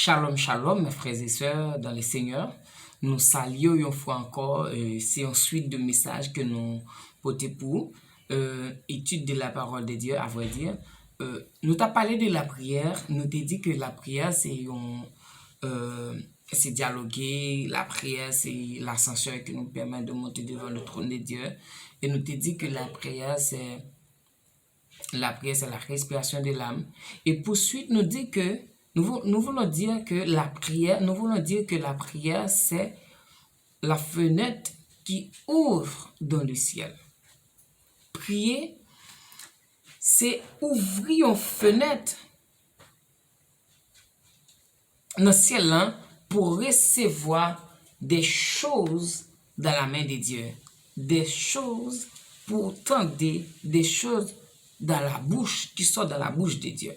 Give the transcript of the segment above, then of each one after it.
Shalom, shalom, mes frères et sœurs dans le Seigneur. Nous saluons une fois encore. C'est une suite de messages que nous portons pour étude de la parole de Dieu, à vrai dire. Nous t'avons parlé de la prière. Nous t'ai dit que la prière, c'est dialoguer. La prière, c'est l'ascenseur qui nous permet de monter devant le trône de Dieu. Et nous t'ai dit que la prière, c'est la respiration de l'âme. Et pour suite, nous dit que nous voulons dire que la prière, c'est la fenêtre qui ouvre dans le ciel. Prier, c'est ouvrir une fenêtre dans le ciel hein, pour recevoir des choses dans la main de Dieu. Des choses pour tendre, des choses dans la bouche, qui sortent dans la bouche de Dieu.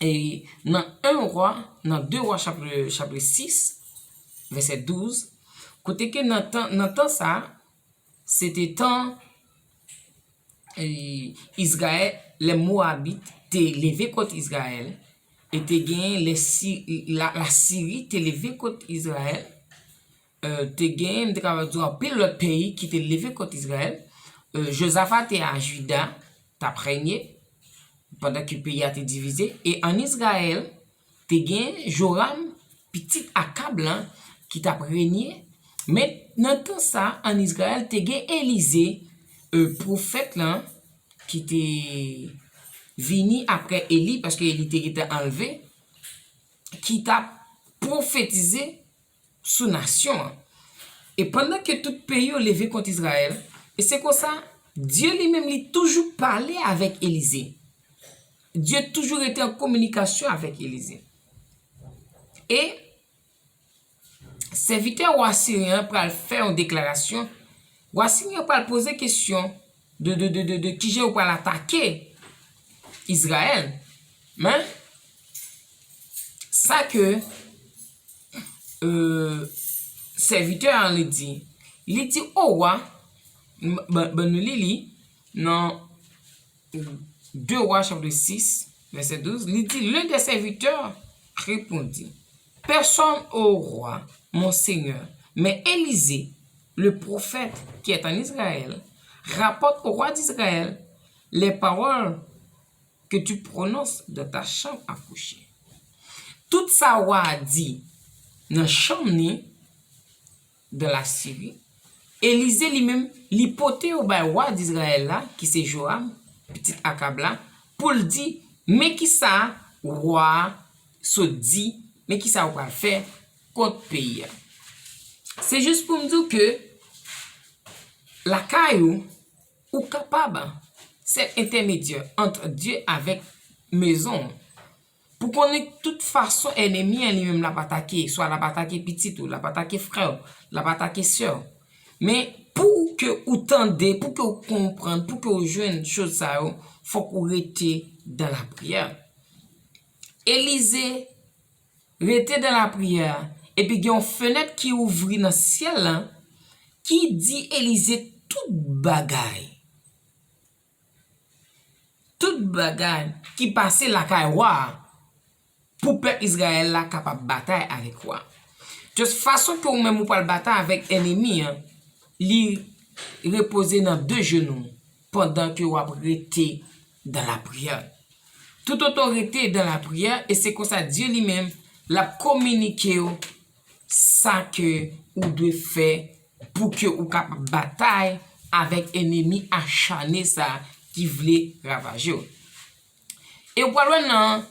Et dans 2 Rois chapitre 6, verset 12, côté que dans temps ça, c'était temps Israël, les Moabites, t'es levé contre Israël, et t'es gagné la Syrie, t'es levé contre Israël, t'es gagné un pile l'autre pays qui t'est levé contre Israël. Josaphat t'es à Juda, t'as régné pendant que le pays a été divisé. Et en Israël, tu as Joram, petit Akab, qui t'a régné. Mais dans tout ça, en Israël, tu as Élisée, prophète, là, qui était venu après Élie, parce que Élie était enlevé, qui t'a prophétisé sous nation. Et pendant que tout le pays a levé contre Israël, et c'est comme ça, Dieu lui-même lui toujours parlé avec Élisée. Dieu a toujours été en communication avec Élisée. Et serviteur roi syrien pour faire une déclaration, roi syrien pour poser question de qui j'ai pour attaquer Israël. Mais ça que serviteur en dit, il dit au roi, nous lit non 2 Rois chapitre 6, verset 12, il dit, l'un des serviteurs répondit, personne au roi, mon Seigneur, mais Élisée, le prophète qui est en Israël, rapporte au roi d'Israël les paroles que tu prononces dans ta chambre à coucher. Tout ça roi a dit dans la chambre de la Syrie, Élisée lui-même l'hypothèse au roi d'Israël là, qui c'est Joram, petit Akab là, pour le dire, mais qui ça, roi, se dit, mais qui ça va faire contre le pays. C'est juste pour me dire que la caillou, ou capable, c'est intermédiaire entre Dieu avec maison. Pour qu'on ait de toute façon ennemi, lui-même l'a pas attaqué, soit l'a pas attaqué petit ou l'a pas attaqué frère, l'a pas attaqué soeur. Mais pour que vous tendez, pour que vous compreniez, pour que vous jouiez une chose, il faut que vous restiez dans la prière. Élisée rester dans la prière. Et puis il y a une fenêtre qui ouvre dans le ciel, hein, qui dit Élisée toute bagaille. Toute bagaille qui passait la caille pour peuple Israël là capable de bataille avec roi. De toute façon que vous même vous pas bataille avec ennemi, hein, li reposer dans deux genoux pendant que vous restez dans la prière. Toute autorité dans la prière et c'est comme ça Dieu lui-même l'a communiqué ça que vous devez faire pour que vous capable bataille avec ennemi acharné ça qui voulait ravager. Et voilà dans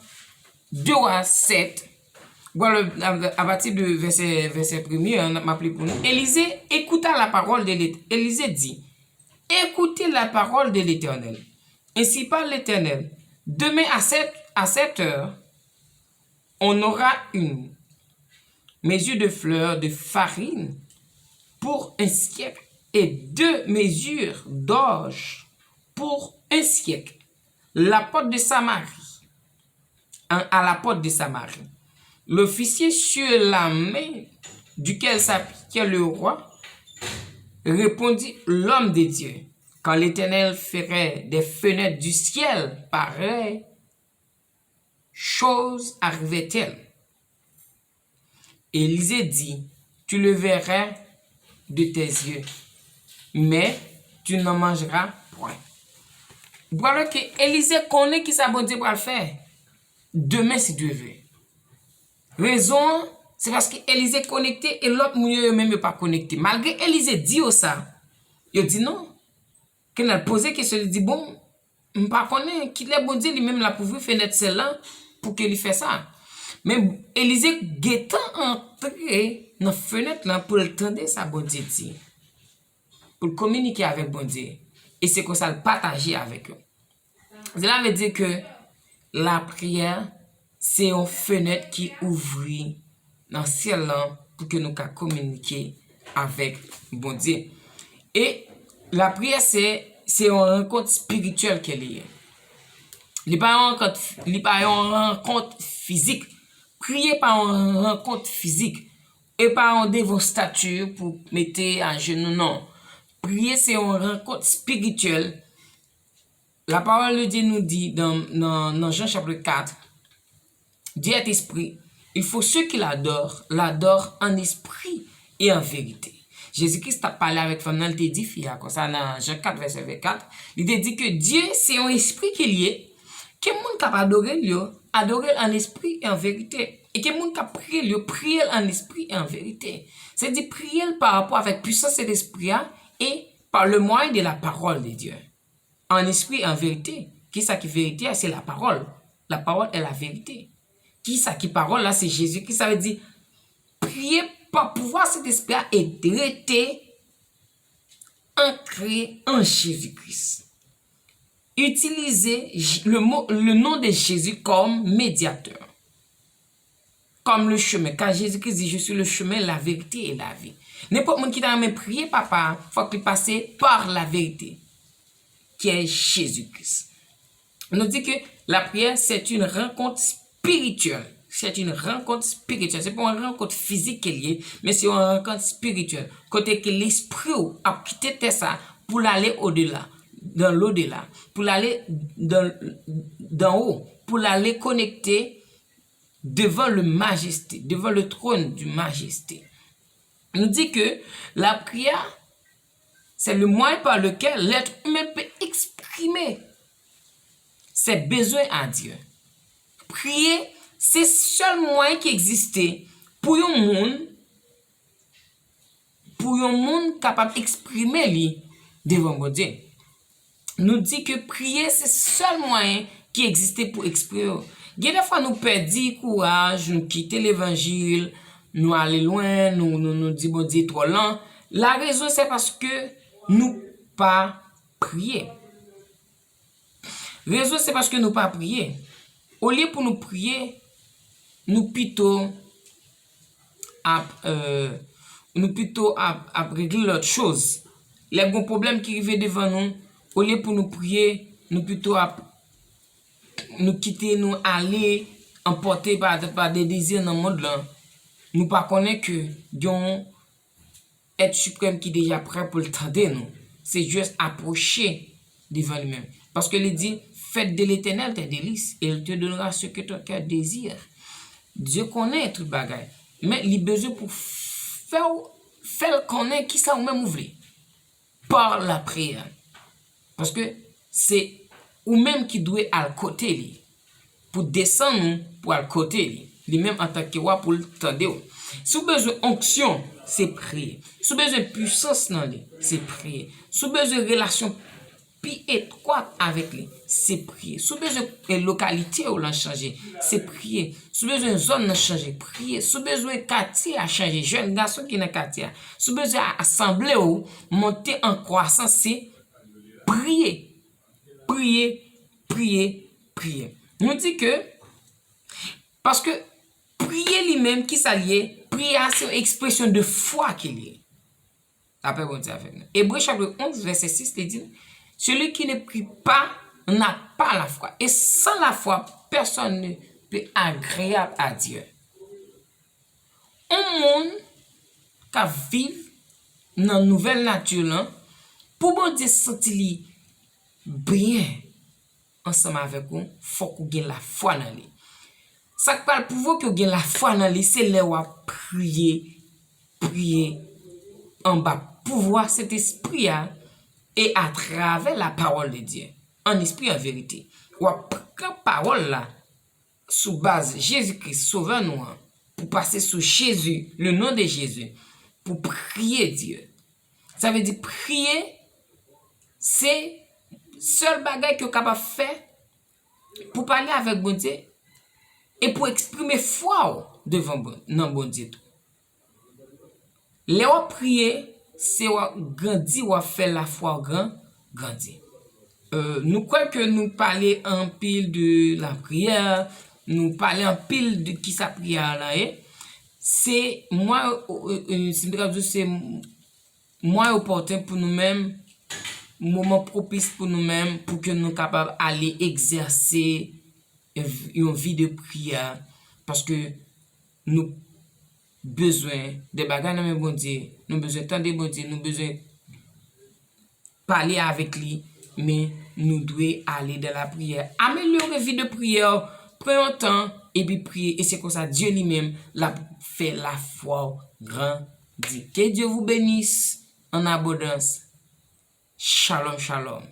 2 Rois 7, voilà à partir de verset 1er, on m'a appelé pour nous. Élisée écouta la parole de l'Éternel. Élisée dit, écoutez la parole de l'Éternel. Ainsi parle l'Éternel. Demain à 7 heures, on aura une mesure de fleurs de farine pour un siècle et 2 mesures d'orge pour un siècle. La porte de Samarie, à la porte de Samarie. L'officier sur la main duquel s'appliquait le roi répondit l'homme de Dieu. Quand l'Éternel ferait des fenêtres du ciel, pareille chose arrivait-elle. Élisée dit, tu le verras de tes yeux, mais tu n'en mangeras point. Voilà que Élisée connaît qui ça bon Dieu va le faire. Demain, si Dieu veut. Raison, c'est parce que Élisée est connecté et l'autre moun même pas connecté. Malgré Élisée dit ça, il dit non. Quand elle pose question, il dit bon, je ne pas connaître qui est bon Dieu lui-même la pour fenêtre celle-là pour qu'il fasse ça. Mais Élisée guettant entrer dans la fenêtre là pour entendre ça bon Dieu dit. Pour communiquer avec bon Dieu. Et c'est comme ça le partager avec eux. Cela veut dire que la prière, c'est une fenêtre qui ouvre dans le ciel là pour que nous puissions communiquer avec bon Dieu. Et la prière, c'est une rencontre spirituelle qu'elle est. Il n'est pas une rencontre physique. Prier par une rencontre physique et pas en devant statue pour mettre à genoux, non. Prier, c'est une rencontre spirituelle. La parole de Dieu nous dit dans Jean chapitre 4, Dieu est esprit. Il faut ceux qui l'adorent en esprit et en vérité. Jésus-Christ a parlé avec femme, il dit, comme ça dans Jean 4, verset 24, il dit que Dieu, c'est un esprit qu'il y est, que le monde capable adorer en esprit et en vérité. Et que le monde capable prier en esprit et en vérité. C'est-à-dire prier par rapport avec puissance de l'esprit et par le moyen de la parole de Dieu. En esprit et en vérité. Qui ça qui est vérité? C'est la parole. La parole est la vérité. Qui ça qui parole là? C'est Jésus. Qui ça veut dire? Prier par pouvoir cet esprit et rester ancré en Jésus-Christ. Utilisez le nom de Jésus comme médiateur. Comme le chemin. Car Jésus-Christ dit, je suis le chemin, la vérité et la vie. N'importe qui t'a même prié, papa, il faut qu'il passe par la vérité, qui est Jésus-Christ. On nous dit que la prière, c'est une rencontre spirituelle. C'est une rencontre spirituelle. Ce n'est pas une rencontre physique qui est liée, mais c'est une rencontre spirituelle. Côté que l'esprit a quitté ça pour aller au-delà, dans l'au-delà, pour aller d'en haut, pour aller connecter devant le majesté, devant le trône du majesté. On nous dit que la prière, c'est le moyen par lequel l'être humain peut exprimer ses besoins à Dieu. Prier, c'est le seul moyen qui existait pour un monde capable d'exprimer lui devant Dieu. Nous dit que prier, c'est le seul moyen qui existait pour exprimer. Il y a des fois nous perdons courage, nous quittons l'évangile, nous allons loin, nous disons bon Dieu trop lent. La raison c'est parce que nous pas prier. La raison c'est parce que nous pas prier. Au lieu pour nous prier, nous plutôt à régler l'autre chose. Les bons problèmes qui arrivent devant nous, au lieu pour nous prier, nous plutôt nous quitter, nous aller emporter par des désirs dans le monde là. Nous pas connaître que Dieu être suprême qui est déjà prêt pour le tendre nous. C'est juste approcher devant lui-même. Parce que il dit, faites de l'Éternel tes délices et il te donnera ce que ton cœur désire. Dieu connaît tout bagaille. Mais il a besoin pour faire connaître qui ça ou même ouvrir. Par la prière. Parce que c'est ou même qui doit à côté lui. Pour descendre pour à côté lui. Lui-même en tant que roi pour le tendre. Si vous avez besoin d'onction, c'est prier. Si vous avez besoin de puissance dans lui, c'est prier. Si vous avez besoin de relation plus étroite avec lui, c'est prier. Si vous avez besoin de localité où l'on changer, c'est prier. Si vous avez besoin de zone à changer, prier. Si vous avez besoin de quartier à changer, jeune garçon qui est dans le quartier, si vous avez besoin d'assembler ou monter en croissance, c'est prier. Prier, prier, prier. On dit que, parce que prier lui-même qui s'allie, prier c'est une expression de foi qu'il est. Après, bon Dieu avec nous. Hébreux chapitre 11, verset 6, il dit, celui qui ne prie pas n'a pas la foi. Et sans la foi, personne ne peut agréable à Dieu. Un monde qui vit dans la nouvelle nature, là, pour bon Dieu sentir bien ensemble avec vous, il faut que vous ayez la foi dans lui. Ça qui parle pour vous que vous ayez la foi dans lui, c'est là où vous prier en bas pour voir cet esprit et à travers la parole de Dieu, en esprit en vérité. Ou prendre parole là sous base Jésus-Christ sauveur nous pour passer sous Jésus, le nom de Jésus, pour prier Dieu. Ça veut dire prier, c'est seul bagage que vous capable de faire pour parler avec bon Dieu et pour exprimer foi devant bon Dieu. Les prier, c'est grandir ou faire la foi grandir. Nous croyons que nous parlons en pile de la prière, nous parlons en pile de qui sa prière là est. C'est moi, c'est moins opportun pour nous-mêmes, moment propice pour nous-mêmes, pour que nous soyons capables d'aller exercer une vie de prière. Parce que nous besoin de bagages dans bon Dieu, nous besoin tant de bon Dieu, nous besoin parler avec lui, mais nous devons aller dans la prière. Améliorer la vie de prière, prendre un temps et puis prier. Et c'est comme ça Dieu lui-même l'a fait la foi grandir. Que Dieu vous bénisse en abondance. Shalom, shalom.